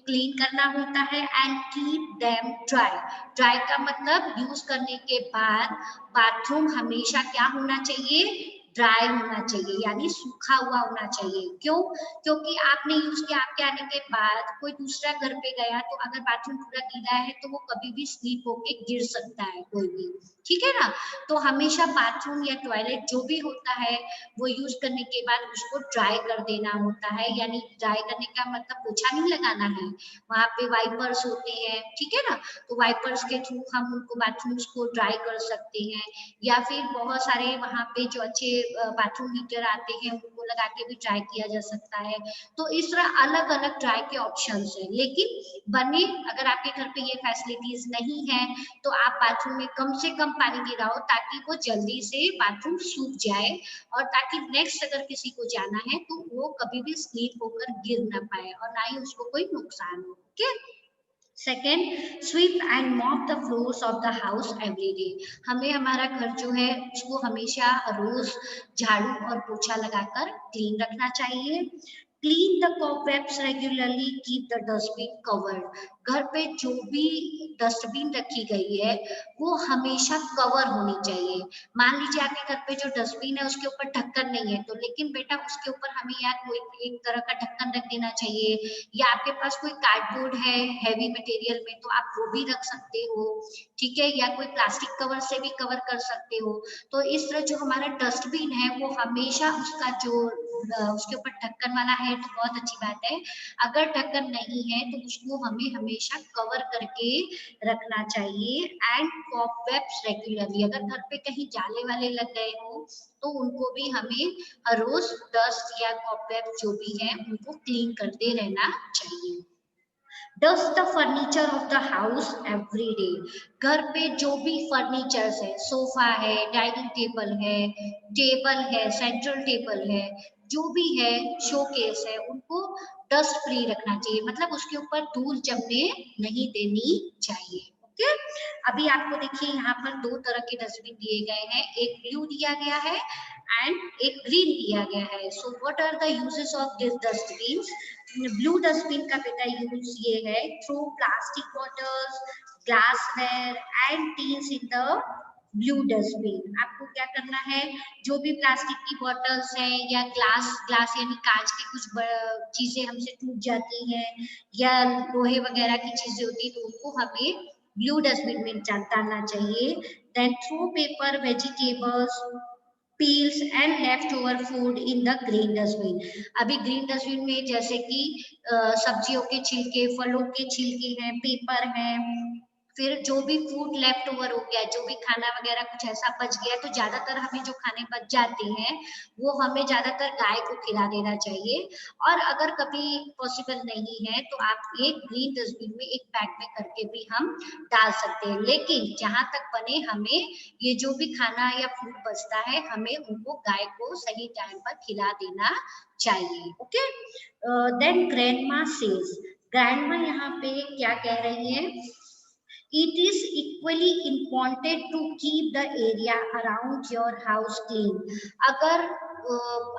क्लीन करना होता है and keep them dry. Dry का मतलब यूज करने के बाद बाथरूम हमेशा क्या होना चाहिए, ड्राई होना चाहिए, यानी सूखा हुआ होना चाहिए। क्यों? क्योंकि आपने यूज किया, आपके आने के बाद कोई दूसरा घर पे गया तो अगर बाथरूम पूरा गीला है तो वो कभी भी स्लिप होके गिर सकता है कोई भी। ठीक है ना, तो हमेशा बाथरूम या टॉयलेट जो भी होता है वो यूज करने के बाद उसको ड्राई कर देना होता है। यानी ड्राई करने का मतलब पोछा नहीं लगाना है, वहां पे वाइपर्स होते हैं। ठीक है ना, तो वाइपर्स के थ्रू हम उनको बाथरूम्स को ड्राई कर सकते हैं, या फिर बहुत सारे वहां पे जो अच्छे बाथरूम हीटर आते हैं उनको लगा के भी ड्राई किया जा सकता है। तो इस तरह अलग अलग ड्राई के ऑप्शंस है, लेकिन बने अगर आपके घर पे ये फैसिलिटीज नहीं है तो आप बाथरूम में कम से कम पानी गिराओ ताकि वो जल्दी से बाथरूम सूख जाए, और ताकि नेक्स्ट अगर किसी को जाना है तो वो कभी भी स्लिप होकर गिर ना पाए और ना ही उसको कोई नुकसान हो। Okay, second, SVEEP and mop the floors of the house every day. हमें हमारा घर जो है उसको हमेशा रोज झाड़ू और पोछा लगाकर क्लीन रखना चाहिए। Clean the cobwebs regularly, keep the dustbin covered. घर पे जो भी डस्टबिन रखी गई है वो हमेशा कवर होनी चाहिए। मान लीजिए आपके घर पे जो डस्टबिन है उसके ऊपर ढक्कन नहीं है तो लेकिन बेटा उसके ऊपर हमें या कोई एक तरह का ढक्कन रख देना चाहिए, या आपके पास कोई कार्डबोर्ड है हैवी मटेरियल में तो आप वो भी रख सकते हो। ठीक है, या कोई प्लास्टिक कवर से भी कवर कर सकते हो। तो इस तरह जो हमारा डस्टबिन है वो हमेशा उसका जो उसके ऊपर ढक्कन वाला है तो बहुत अच्छी बात है, अगर ढक्कन नहीं है तो उसको हमें हमेशा कवर करके रखना चाहिए। एंड कॉबवेब्स रेगुलरली, अगर घर पे कहीं जाले वाले लग गए हो तो उनको भी हमें हर रोज डस्ट या कॉबवेब जो भी है उनको क्लीन करते रहना चाहिए। Dust the furniture of the house every day. घर पे जो भी फर्नीचर्स है, सोफा है, डाइनिंग टेबल है, सेंट्रल टेबल है, जो भी है, शोकेस है, उनको डस्ट फ्री रखना चाहिए, मतलब उसके ऊपर धूल जमने नहीं देनी चाहिए। ओके, अभी आपको देखिए यहाँ पर दो तरह के डस्टबिन दिए गए हैं, एक ब्लू दिया गया है एंड एक ग्रीन दिया गया है। So what are the uses of this dustbin? Blue dustbin का बेटा यूज ये है, throw plastic bottles, glassware and tins in the blue dustbin. आपको क्या करना है, जो भी प्लास्टिक की बॉटल्स हैं या ग्लास यानी कांच की कुछ चीजें हमसे टूट जाती हैं या लोहे वगैरह की चीजें होती है तो उनको हमें ब्लू डस्टबिन में डालना चाहिए। Then throw paper, vegetables, peels and leftover food in the green dustbin। अभी ग्रीन डस्टबिन में जैसे कि सब्जियों के छिलके, फलों के छिलके हैं, पेपर हैं, फिर जो भी फूड लेफ्ट ओवर हो गया, जो भी खाना वगैरह कुछ ऐसा बच गया, तो ज्यादातर हमें जो खाने बच जाते हैं वो हमें ज्यादातर गाय को खिला देना चाहिए। और अगर कभी पॉसिबल नहीं है तो आप एक ग्रीन डस्टबिन में एक बैग में करके भी हम डाल सकते हैं, लेकिन जहां तक बने हमें ये जो भी खाना या फूड बचता है हमें उनको गाय को सही टाइम पर खिला देना चाहिए। Okay, then grandma says, grandma यहाँ पे क्या कह रही है, it is equally important to keep the area around your house clean। अगर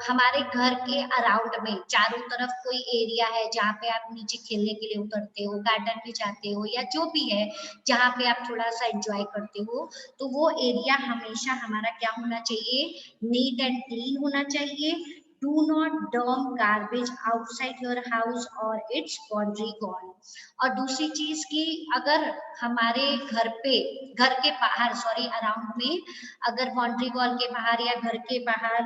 हमारे घर के अराउंड में चारों तरफ कोई एरिया है जहाँ पे आप नीचे खेलने के लिए उतरते हो, गार्डन में जाते हो या जो भी है जहाँ पे आप थोड़ा सा एंजॉय करते हो, तो वो एरिया हमेशा हमारा क्या होना चाहिए, नीट एंड क्लीन होना चाहिए। Do not dump garbage outside your house or its boundary wall। और दूसरी चीज की, अगर हमारे घर के बाहर अराउंड में, अगर बाउंड्री वॉल के बाहर या घर के बाहर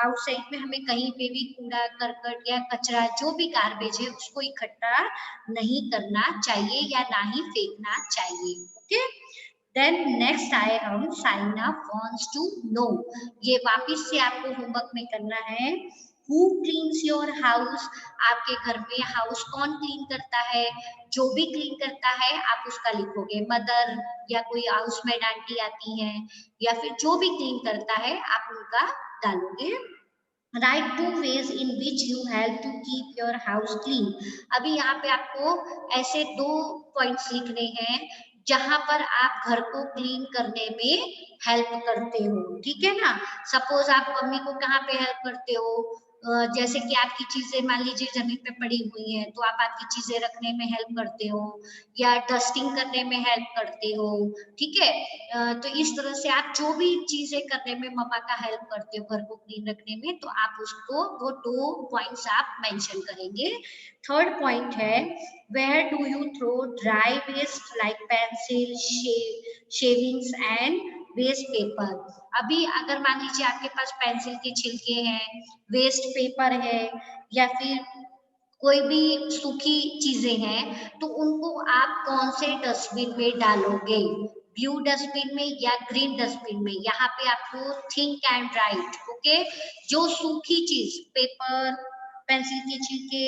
आउटसाइड में हमें कहीं पे भी कूड़ा करकट या कचरा जो भी गार्बेज है उसको इकट्ठा नहीं करना चाहिए या ना ही फेंकना चाहिए। ओके, देन नेक्स्ट आए हम sign up wants to know, ये वापिस से आपको होमवर्क में करना है। Who cleans your house? आपके घर में हाउस कौन क्लीन करता है? जो भी क्लीन करता है आप उसका लिखोगे, मदर या कोई हाउसमेड आंटी आती है या फिर जो भी क्लीन करता है आप उनका डालोगे। Write 2 ways in which you help to keep your house clean। अभी यहाँ पे आपको ऐसे 2 पॉइंट्स लिखने हैं जहां पर आप घर को क्लीन करने में हेल्प करते हो, ठीक है ना। सपोज आप मम्मी को कहाँ पे हेल्प करते हो, जैसे कि आपकी चीजें मान लीजिए जमीन पे पड़ी हुई हैं तो आप आपकी चीजें रखने में हेल्प करते हो या डस्टिंग करने में हेल्प करते हो, ठीक है। तो इस तरह से आप जो भी चीजें करने में मम्मा का हेल्प करते हो घर को क्लीन रखने में, तो आप उसको वो 2 पॉइंट्स आप मेंशन करेंगे। थर्ड पॉइंट है, where do you throw dry waste like pencil, shavings and waste paper. अभी अगर मान लीजिए आपके पास पेंसिल के छिलके हैं, वेस्ट पेपर है या फिर कोई भी सूखी चीजें हैं, तो उनको आप कौन से डस्टबिन में डालोगे, ब्लू डस्टबिन में या ग्रीन डस्टबिन में? यहाँ पे आपको थिंक एंड राइट। ओके, जो सूखी चीज, पेपर, पेंसिल के छिलके,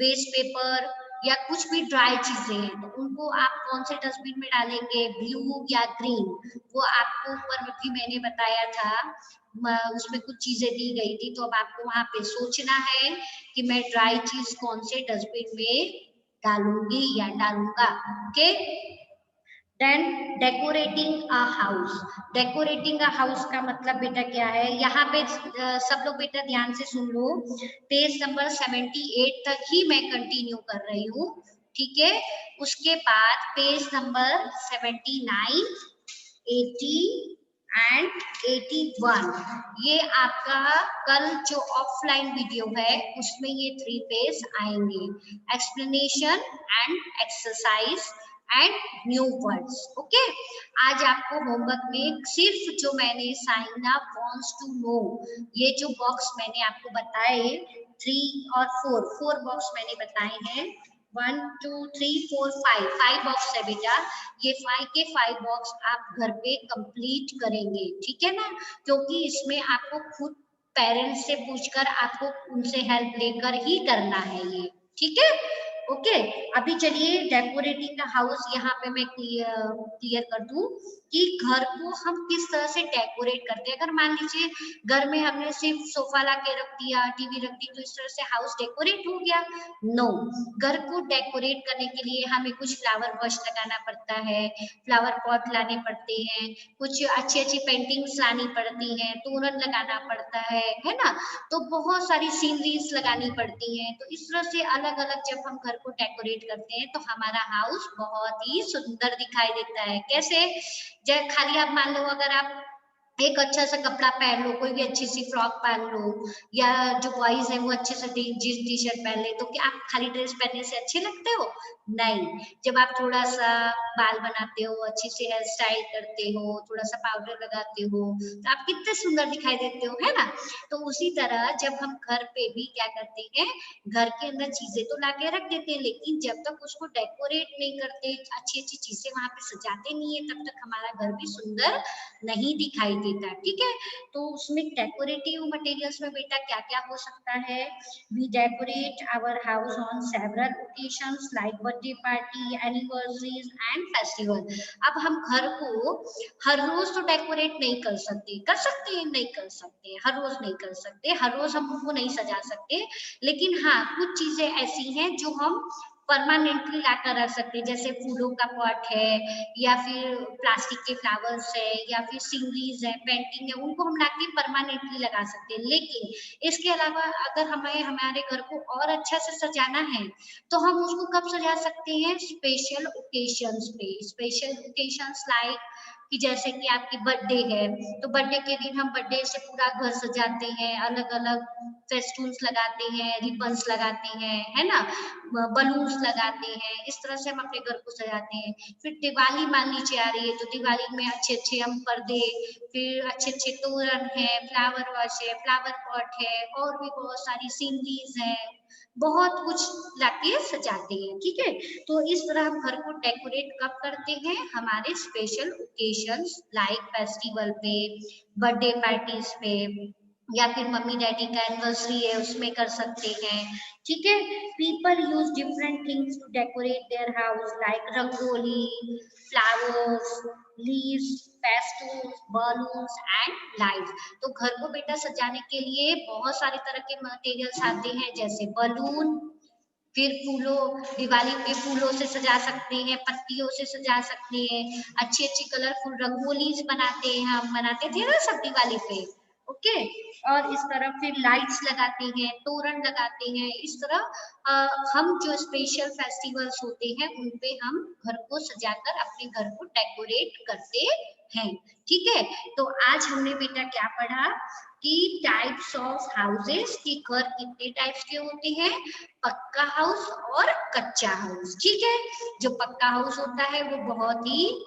वेस्ट पेपर या कुछ भी ड्राई चीजें हैं तो उनको आप कौन से डस्टबिन में डालेंगे, ब्लू या ग्रीन? वो आपको ऊपर भी मैंने बताया था, उसमें कुछ चीजें दी गई थी, तो अब आपको वहां पे सोचना है कि मैं ड्राई चीज कौन से डस्टबिन में डालूंगी या डालूंगा। Okay, then decorating a house. Decorating a house का मतलब बेटा क्या है, यहाँ पे सब लोग बेटा ध्यान से सुन लो, पेज नंबर 78 तक ही मैं कंटिन्यू कर रही हूँ, ठीक है। उसके बाद पेज नंबर 79, 80 एंड 81, ये आपका कल जो ऑफलाइन वीडियो है उसमें ये 3 पेज आएंगे, explanation and exercise and new words. Okay, आज आपको होमवर्क में सिर्फ जो मैंने sign up wants to know, ये जो बॉक्स मैंने आपको बताए 3 और 4 बॉक्स मैंने बताए हैं, 1 2 3 4 5 बॉक्स है बेटा। ये 5 के 5 बॉक्स आप घर पे कंप्लीट करेंगे, ठीक है ना, क्योंकि इसमें आपको खुद पेरेंट्स से पूछकर आपको उनसे हेल्प लेकर ही करना है ये, ठीक है। ओके, अभी चलिए डेकोरेटिंग द हाउस यहाँ पे मैं क्लियर कर दूं कि घर को हम किस तरह से डेकोरेट करते हैं। अगर मान लीजिए घर में हमने सिर्फ सोफा ला के रख दिया, टीवी रख दी, तो इस तरह से हाउस डेकोरेट हो गया? नो, घर को डेकोरेट करने के लिए हमें कुछ फ्लावर वॉश लगाना पड़ता है, फ्लावर पॉट लाने पड़ते हैं, कुछ अच्छी अच्छी पेंटिंग्स लानी पड़ती हैं, तोरण लगाना पड़ता है ना, तो बहुत सारी सीनरीज लगानी पड़ती हैं। तो इस तरह से अलग अलग जब हम घर को डेकोरेट करते हैं तो हमारा हाउस बहुत ही सुंदर दिखाई देता है। कैसे? जब खाली आप मान लो अगर आप एक अच्छा सा कपड़ा पहन लो, कोई भी अच्छी सी फ्रॉक पहन लो, या जो बॉयज है वो अच्छे से जींस टी शर्ट पहन ले, तो क्या आप खाली ड्रेस पहनने से अच्छे लगते हो? नहीं। जब आप थोड़ा सा बाल बनाते हो, अच्छी से हेयर स्टाइल करते हो, थोड़ा सा पाउडर लगाते हो, तो आप कितने सुंदर दिखाई देते हो, है ना। तो उसी तरह जब हम घर पे भी क्या करते हैं, घर के अंदर चीजें तो लाके रख देते हैं, लेकिन जब तक उसको डेकोरेट नहीं करते, अच्छी अच्छी चीजें वहां पे सजाते नहीं है, तब तक हमारा घर भी सुंदर नहीं दिखाई देता, ठीक है। तो उसमें डेकोरेटिव मटेरियल्स में बेटा क्या क्या हो सकता है? We decorate our house on several occasions like birthday party, anniversaries and festival. अब हम घर को हर रोज तो डेकोरेट नहीं कर सकते, कर सकते हैं? नहीं कर सकते, हर रोज नहीं कर सकते, हर रोज हम उनको नहीं सजा सकते, लेकिन हाँ कुछ चीजें ऐसी हैं जो हम परमानेंटली लाकर रख सकते हैं, जैसे फूलों का पॉट है, या फिर प्लास्टिक के फ्लावर्स है, या फिर सीनरीज है, पेंटिंग है, उनको हम लाके परमानेंटली लगा सकते हैं। लेकिन इसके अलावा अगर हमें हमारे घर को और अच्छा से सजाना है तो हम उसको कब सजा सकते हैं? स्पेशल ओकेशंस पे। स्पेशल ओकेशंस लाइक कि जैसे कि आपकी बर्थडे है, तो बर्थडे के दिन हम बर्थडे से पूरा घर सजाते हैं, अलग अलग फेस्टून्स लगाते हैं, रिबन्स लगाते हैं, है ना, बलून्स लगाते हैं, इस तरह से हम अपने घर को सजाते हैं। फिर दिवाली मान लीजिए आ रही है, तो दिवाली में अच्छे अच्छे हम पर्दे, फिर अच्छे अच्छे तोरण है, फ्लावर वॉश है, फ्लावर पॉट है, और भी बहुत सारी सीनरीज है, बहुत कुछ लाके सजाते हैं, ठीक है। तो इस तरह हम घर को डेकोरेट कब करते हैं? हमारे स्पेशल ओकेशंस लाइक फेस्टिवल पे, बर्थडे पार्टीज पे, या फिर मम्मी डैडी का एनिवर्सरी है उसमें कर सकते हैं, ठीक है। People use different things to decorate their house like rangoli, flowers, leaves, festoons, balloons and lights. तो घर को बेटा सजाने के लिए बहुत सारे तरह के मटेरियल्स आते हैं, जैसे बलून, फिर फूलों, दिवाली पे फूलों से सजा सकते हैं, पत्तियों से सजा सकते हैं, अच्छी अच्छी कलरफुल रंगोलीज बनाते हैं, हम बनाते थे ना सब दिवाली पे, ओके। और इस तरह फिर लाइट्स लगाते हैं, तोरण लगाते हैं, इस तरह हम जो स्पेशल फेस्टिवल्स होते हैं उन पे हम घर को सजाकर अपने घर को डेकोरेट करते हैं, ठीक है। तो आज हमने बेटा क्या पढ़ा कि टाइप्स ऑफ हाउसेस, कि घर कितने टाइप्स के होते हैं, पक्का हाउस और कच्चा हाउस, ठीक है। जो पक्का हाउस होता है वो बहुत ही